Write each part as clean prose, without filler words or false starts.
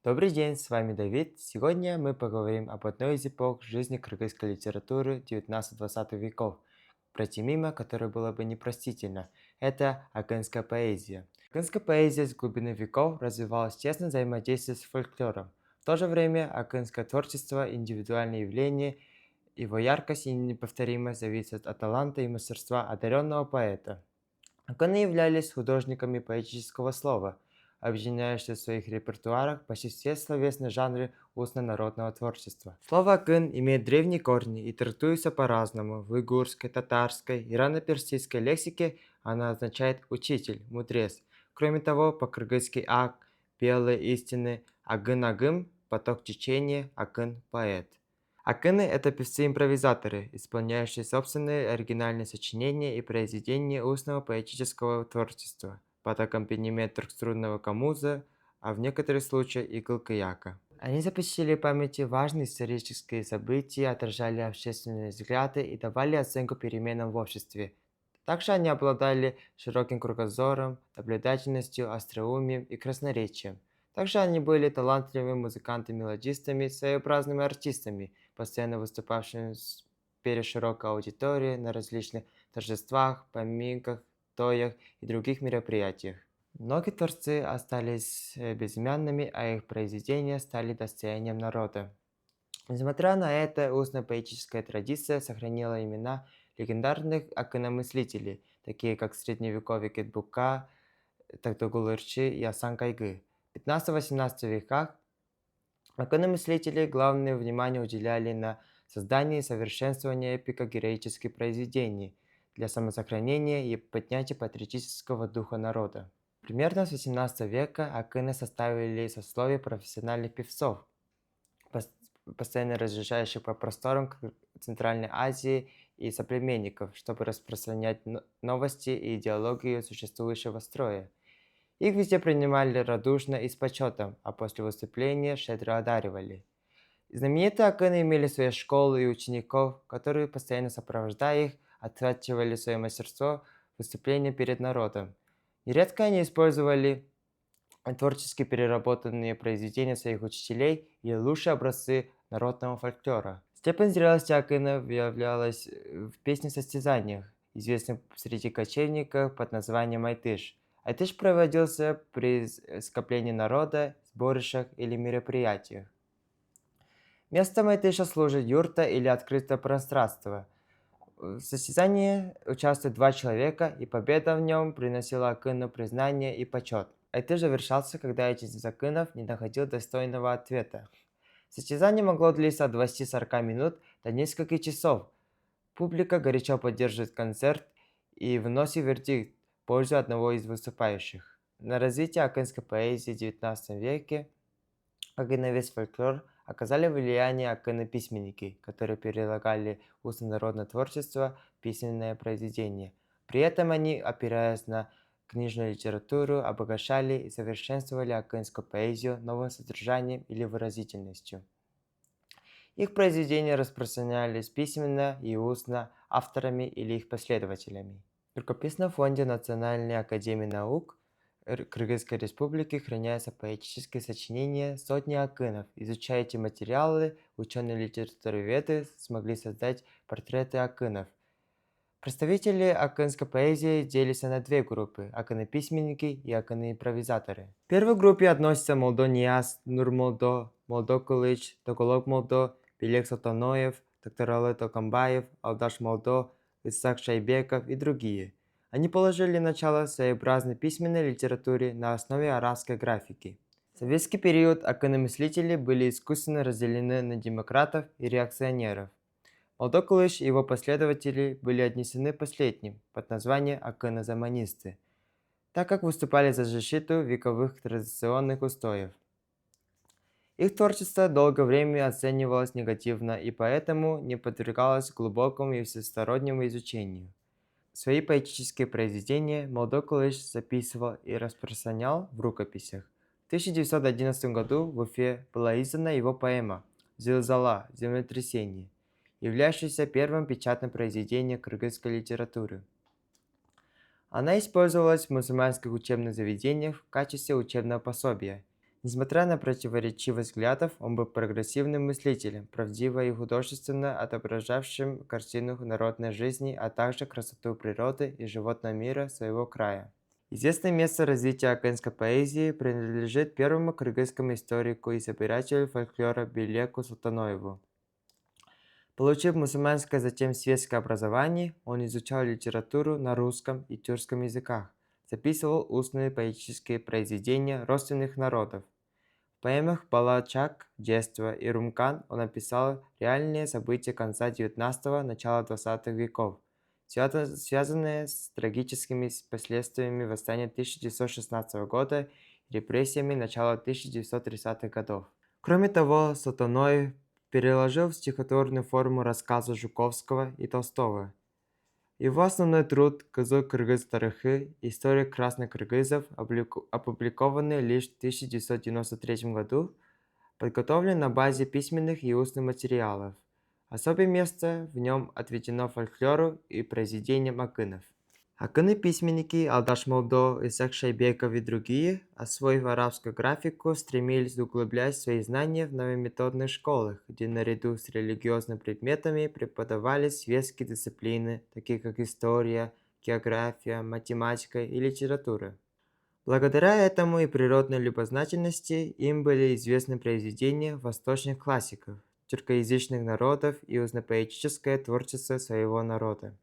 Добрый день, с вами Давид. Сегодня мы поговорим об одной из эпох жизни кыргызской литературы 19-20 веков, пройти мимо которой было бы непростительно. Это акынская поэзия. Акынская поэзия с глубины веков развивалась тесно взаимодействуя с фольклором. В то же время акынское творчество– индивидуальное явление, его яркость и неповторимость зависят от таланта и мастерства одаренного поэта. Акыны являлись художниками поэтического слова, объединяющие в своих репертуарах почти все словесные жанры устно-народного творчества. Слово «акын» имеет древние корни и трактуется по-разному. В уйгурской, татарской, ирано-персидской лексике она означает «учитель», «мудрец». Кроме того, по-кыргызски «ак», «белые истины», «агын-агым», «поток течения», «акын», «поэт». Акыны– это певцы-импровизаторы, исполняющие собственные оригинальные сочинения и произведения устного поэтического творчества под аккомпанемент трехструнного камуза, а в некоторых случаях и кылкыяка. Они запустили в памяти важные исторические события, отражали общественные взгляды и давали оценку переменам в обществе. Также они обладали широким кругозором, наблюдательностью, остроумием и красноречием. Также они были талантливыми музыкантами-мелодистами, своеобразными артистами, постоянно выступавшими перед широкой аудиторией на различных торжествах, поминках, тоях и других мероприятиях. Многие творцы остались безымянными, а их произведения стали достоянием народа. Несмотря на это, устная поэтическая традиция сохранила имена легендарных акыномыслителей, такие как в средневековье Кетбука, Тагдогулырчы и Асан Кайгы. В 15-18 веках акыномыслители главное внимание уделяли на создание и совершенствование эпико-героических произведений для самосохранения и поднятия патриотического духа народа. Примерно с 18 века акыны составили сословие профессиональных певцов, постоянно разъезжающих по просторам Центральной Азии и соплеменников, чтобы распространять новости и идеологию существующего строя. Их везде принимали радушно и с почетом, а после выступления щедро одаривали. Знаменитые акыны имели свои школы и учеников, которые, постоянно сопровождая их, оттачивали свое мастерство выступления перед народом. Нередко они использовали творчески переработанные произведения своих учителей и лучшие образцы народного фольклора. Степень зрелости акынов являлась в песнесостязаниях, известных среди кочевников под названием айтыш. Айтыш проводился при скоплении народа, сборищах или мероприятиях. Местом айтыша служит юрта или открытое пространство. В состязании участвуют два человека, и победа в нем приносила акыну признание и почет. Айтыш завершался, когда один из акынов не находил достойного ответа. Состязание могло длиться от 20-40 минут до нескольких часов. Публика горячо поддерживает концерт и выносит вердикт в пользу одного из выступающих. На развитие акынской поэзии в XIX веке, как и на весь фольклор, оказали влияние акыны-письменники, которые перелагали устно-народное творчество в письменное произведение. При этом они, опираясь на книжную литературу, обогащали и совершенствовали акынскую поэзию новым содержанием или выразительностью. Их произведения распространялись письменно и устно авторами или их последователями. В рукописном фонде Национальной академии наук Кыргызской республики хранятся поэтические сочинения сотни акынов. Изучая эти материалы, ученые-литературоведы смогли создать портреты акынов. Представители акынской поэзии делятся на две группы– акыны-письменники и акыны-импровизаторы. В первой группе относятся Молдо Нияз, Нурмолдо, Молдо Кылыч, Тоголок Молдо, Белек Салтаноев, Токтаралы Токамбаев, Алдаш Молдо, Исаак Шайбеков и другие. Они положили начало своеобразной письменной литературе на основе арабской графики. В советский период акыны-мыслители были искусственно разделены на демократов и реакционеров. Молдокулыш и его последователи были отнесены последним, под названием акыны-заманисты, так как выступали за защиту вековых традиционных устоев. Их творчество долгое время оценивалось негативно и поэтому не подвергалось глубокому и всестороннему изучению. Свои поэтические произведения Молдокулыш записывал и распространял в рукописях. В 1911 году в Уфе была издана его поэма «Зилзала. Землетрясение», являющаяся первым печатным произведением кыргызской литературы. Она использовалась в мусульманских учебных заведениях в качестве учебного пособия. Несмотря на противоречивость взглядов, он был прогрессивным мыслителем, правдиво и художественно отображавшим картину народной жизни, а также красоту природы и животного мира своего края. Известное место развития акынской поэзии принадлежит первому кыргызскому историку и собирателю фольклора Белеку Султаноеву. Получив мусульманское, затем светское образование, он изучал литературу на русском и тюркском языках, записывал устные поэтические произведения родственных народов. В поэмах «Балачак», «Детство» и «Румкан» он описал реальные события конца XIX – начала XX веков, связанные с трагическими последствиями восстания 1916 года и репрессиями начала 1930-х годов. Кроме того, Султаноев переложил в стихотворную форму рассказы Жуковского и Толстого. Его основной труд «Кызыл-Кыргыз тарыхы. История красных кыргызов», опубликованный лишь в 1993 году, подготовлен на базе письменных и устных материалов. Особое место в нем отведено фольклору и произведениям акынов. Акыны-письменники Алдаш Молдо, Исаак Шайбеков и другие, освоив арабскую графику, стремились углублять свои знания в новометодных школах, где наряду с религиозными предметами преподавались светские дисциплины, такие как история, география, математика и литература. Благодаря этому и природной любознательности им были известны произведения восточных классиков, тюркоязычных народов и устно-поэтическое творчество своего народа.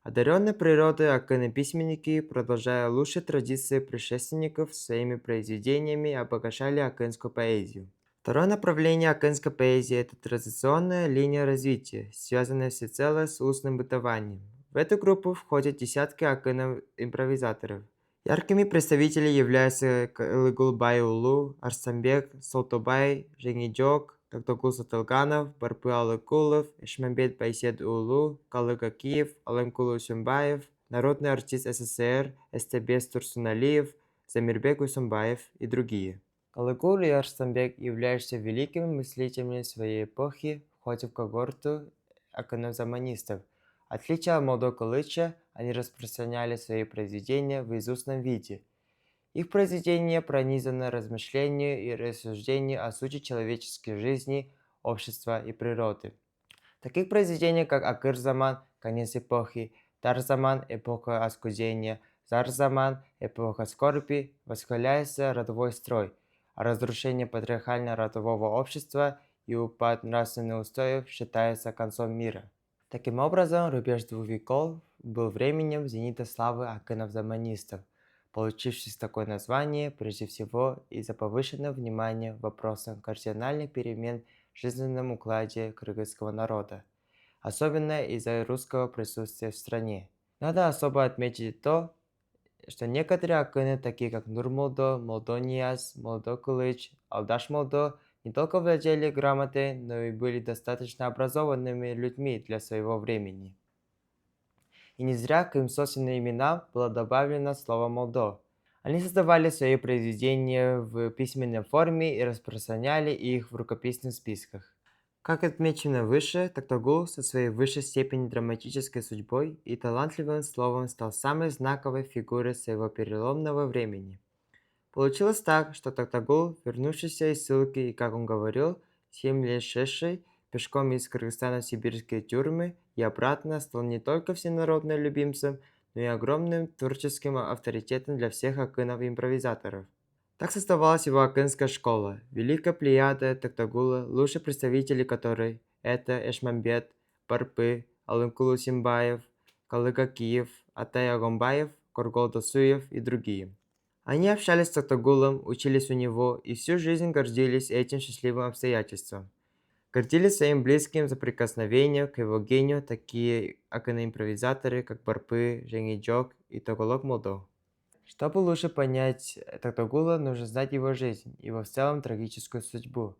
Одаренные природой акыны-письменники, продолжая лучшие традиции предшественников, своими произведениями обогащали акынскую поэзию. Второе направление акынской поэзии – это традиционная линия развития, связанная всецело с устным бытованием. В эту группу входят десятки акынов-импровизаторов. Яркими представителями являются Кылыгулбай-Улу, Арсамбек, Солтобай, Жеңиджок, Токтогул Сатылганов, Барпы Алыкулов, Эшмамбет Байсед-Улу, Калык Акиев, Алымкул Усюмбаев, народный артист СССР Эстебес Турсуналиев, Замирбек Усумбаев и другие. Калыгул и Арсамбек являются великими мыслителями своей эпохи, входят в когорту акынов-заманистов. В отличие от Молдо Кылыча, они распространяли свои произведения в изустном виде. Их произведения пронизаны размышлением и рассуждением о сути человеческой жизни, общества и природы. Таких произведений, как Акыр-Заман, конец эпохи, Дар-Заман, эпоха оскудения, Зар-Заман, эпоха скорби, восхваляется родовой строй, а разрушение патриархально-родового общества и упад нравственных устоев считается концом мира. Таким образом, рубеж 2 веков был временем зенита славы акынов-заманистов, получивших такое название прежде всего из-за повышенного внимания вопросам кардинальных перемен в жизненном укладе кыргызского народа, особенно из-за русского присутствия в стране. Надо особо отметить то, что некоторые акыны, такие как Нурмолдо, Молдонияз, Молдо Кылыч, Алдаш Молдо, не только владели грамотой, но и были достаточно образованными людьми для своего времени. И не зря к им собственным именам было добавлено слово «Молдо». Они создавали свои произведения в письменной форме и распространяли их в рукописных списках. Как отмечено выше, Токтогул со своей высшей степенью драматической судьбой и талантливым словом стал самой знаковой фигурой своего переломного времени. Получилось так, что Токтогул, вернувшийся из ссылки и, как он говорил, 7 лет шедший пешком из Кыргызстана в сибирские тюрьмы и обратно, стал не только всенародным любимцем, но и огромным творческим авторитетом для всех акынов-импровизаторов. Так создавалась его акынская школа, великая плеяда Токтогула, лучшие представители которой это Эшмамбет, Барпы, Алымкул Усимбаев, Калык Акиев, Атай Агомбаев, Коргол Досуев и другие. Они общались с Токтогулом, учились у него и всю жизнь гордились этим счастливым обстоятельством. Гордились своим близким соприкосновением к его гению такие акыны-импровизаторы, как Барпы, Жеңиджок и Тоголок Молдо. Чтобы лучше понять Токтогула, нужно знать его жизнь, его в целом трагическую судьбу.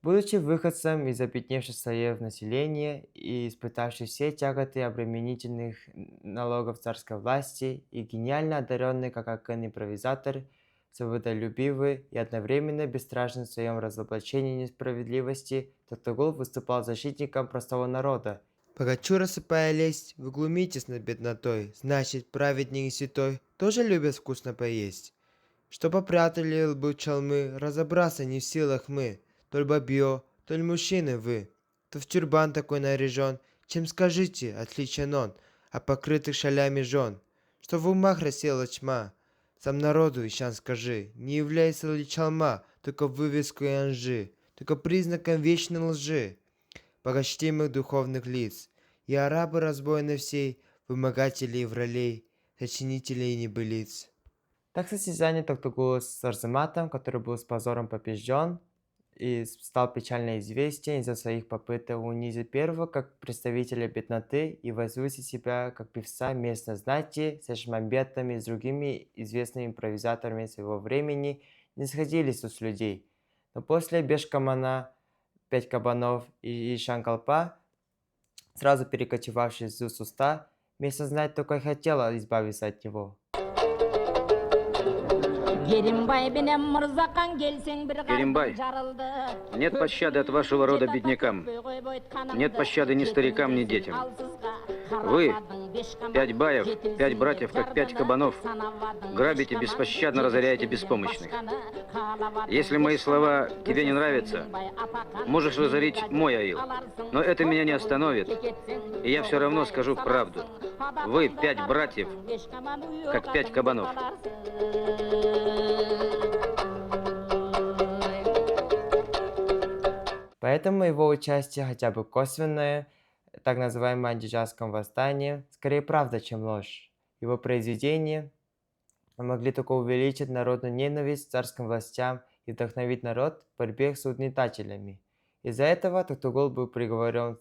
Будучи выходцем из обедневших слоев населения и испытавший все тяготы обременительных налогов царской власти и гениально одаренный как акын-импровизатор, свободолюбивый и одновременно бесстрашный в своем разоблачении несправедливости, Токтогул выступал защитником простого народа. «Богачу рассыпая лесть, вы глумитесь над беднотой, значит, праведник и святой тоже любят вкусно поесть». Что попрятали лбы чалмы, разобраться не в силах мы. То ль бабье, то ль мужчины вы, то в тюрбан такой наряжен, чем скажите, отличен он, от покрытых шалями жен, что в умах рассела тьма. Сам народу, ищан скажи, не является ли чалма только вывеской анжи, только признаком вечной лжи, почтимых духовных лиц, и арабы разбойны всей, вымогателей вралей, сочинителей небылиц. Так состязание Токтугула с Арзаматом, который был с позором побежден и стал печально известен из-за своих попыток унизить первого как представителя бедноты и возвысить себя как певца местной знати, с Эшмамбетом и с другими известными импровизаторами своего времени не сходились с людей. Но после Бешкамана, Пять кабанов и Шанкалпа, сразу перекочевавший из уст уста, местная знать только и хотела избавиться от него. Керимбай, нет пощады от вашего рода беднякам. Нет пощады ни старикам, ни детям. Вы, 5 баев, 5 братьев, как 5 кабанов, грабите, беспощадно разоряете беспомощных. Если мои слова тебе не нравятся, можешь разорить мой аил. Но это меня не остановит, и я все равно скажу правду. Вы, 5 братьев, как 5 кабанов. Поэтому его участие, хотя бы косвенное, в так называемом андижанском восстании, скорее правда, чем ложь. Его произведения могли только увеличить народную ненависть к царским властям и вдохновить народ в борьбе с угнетателями. Из-за этого Токтугул был приговорен к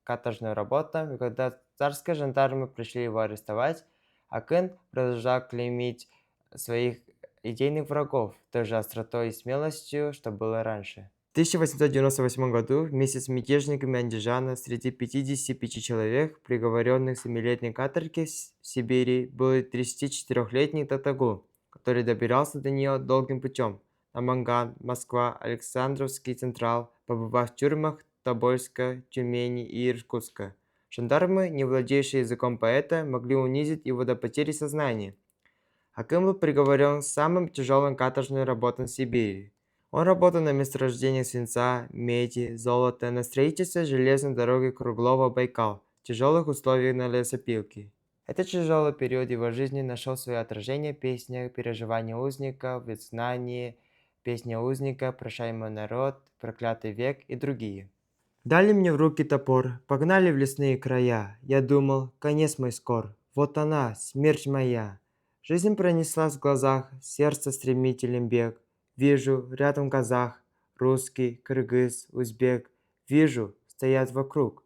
каторжным работам, и когда царские жандармы пришли его арестовать, Акын продолжал клеймить своих идейных врагов той же остротой и смелостью, что было раньше. В 1898 году вместе с мятежниками Андижана среди 55 человек, приговоренных к 7-летней каторге в Сибири, был 34-летний Токтугул, который добирался до нее долгим путем на Манган, Москва, Александровский Централ, побывав в тюрьмах Тобольска, Тюмени и Иркутска. Жандармы, не владеющие языком поэта, могли унизить его до потери сознания. Акын был приговорен к самым тяжелым каторжным работам в Сибири. Он работал на месторождениях свинца, меди, золота, на строительстве железной дороги Круглово-Байкал, в тяжелых условиях на лесопилке. Этот тяжелый период его жизни нашел свое отражение в песнях «Переживания узника», «В изгнании», «Песня узника», «Прощай мой народ», «Проклятый век» и другие. Дали мне в руки топор, погнали в лесные края. Я думал, конец мой скор. Вот она, смерть моя. Жизнь пронеслась в глазах, сердце стремителен бег. Вижу, рядом казах, русский, кыргыз, узбек. Вижу, стоят вокруг,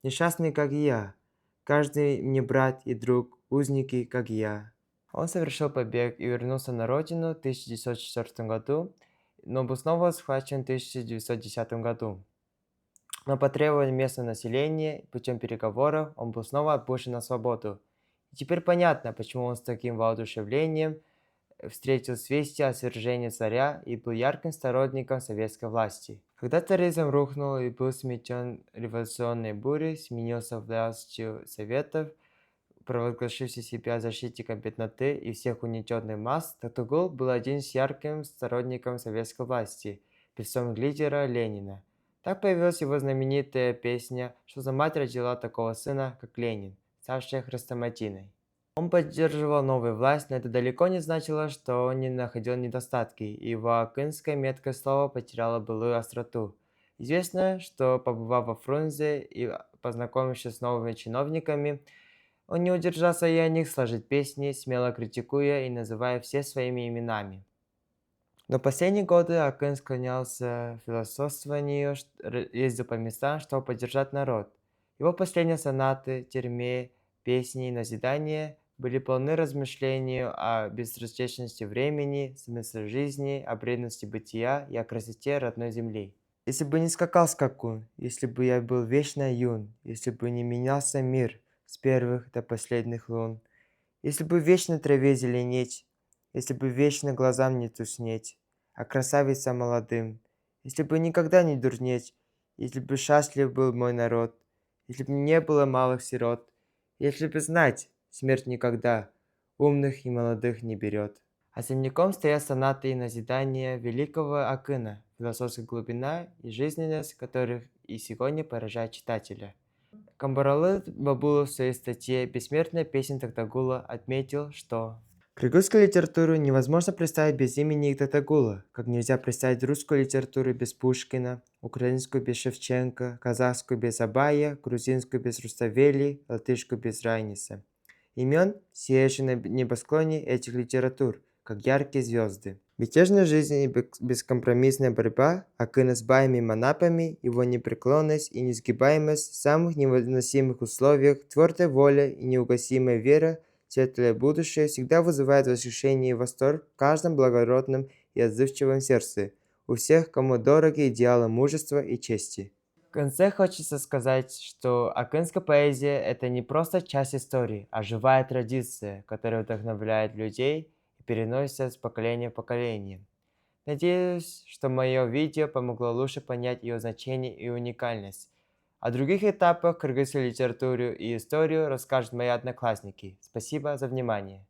несчастные, как и я. Каждый мне брат и друг, узники, как я. Он совершил побег и вернулся на родину в 1904 году, но был снова схвачен в 1910 году. Но по требованию местного населения путем переговоров он был снова отпущен на свободу. И теперь понятно, почему он с таким воодушевлением встретил известие о свержении царя и был ярким сторонником советской власти. Когда царизм рухнул и был сметен революционной бурей, сменился властью советов, провозглашивший себя защитником бедноты и всех угнетенных масс, Токтугул был один из ярким сторонником советской власти, певцом лидера Ленина. Так появилась его знаменитая песня «Что за мать родила такого сына, как Ленин», ставшая хрестоматийной. Он поддерживал новую власть, но это далеко не значило, что он не находил недостатки, и его акынское меткое слово потеряло былую остроту. Известно, что, побывав во Фрунзе и познакомившись с новыми чиновниками, он не удержался и о них сложить песни, смело критикуя и называя все своими именами. Но в последние годы Акын склонялся к философствованию, ездил по местам, чтобы поддержать народ. Его последние сонаты, тюрьме, песни и назидания были полны размышлению о бессердечности времени, смысле жизни, о бредности бытия и о красоте родной земли. Если бы не скакал скакун, если бы я был вечно юн, если бы не менялся мир с первых до последних лун, если бы вечно траве зеленеть, если бы вечно глазам не туснеть, а красавицам молодым, если бы никогда не дурнеть, если бы счастлив был мой народ, если бы не было малых сирот, если бы знать, смерть никогда умных и молодых не берет. Особняком стоят сонаты и назидания великого Акына, философская глубина и жизненность которых и сегодня поражает читателя. Камбаралы Бабулов в своей статье «Бессмертная песня Токтагула» отметил, что кыргызскую литературу невозможно представить без имени Токтагула, как нельзя представить русскую литературу без Пушкина, украинскую без Шевченко, казахскую без Абая, грузинскую без Руставели, латышскую без Райниса. Имен, сияющих на небосклоне этих литератур, как яркие звезды. Мятежная жизнь и бескомпромиссная борьба, Акына с баями и манапами, его непреклонность и несгибаемость в самых невыносимых условиях, твердая воля и неугасимая вера в светлое будущее всегда вызывает восхищение и восторг в каждом благородном и отзывчивом сердце, у всех, кому дороги идеалы мужества и чести. В конце хочется сказать, что акынская поэзия – это не просто часть истории, а живая традиция, которая вдохновляет людей и переносится с поколения в поколение. Надеюсь, что мое видео помогло лучше понять ее значение и уникальность. О других этапах кыргызской литературы и историю расскажут мои одноклассники. Спасибо за внимание.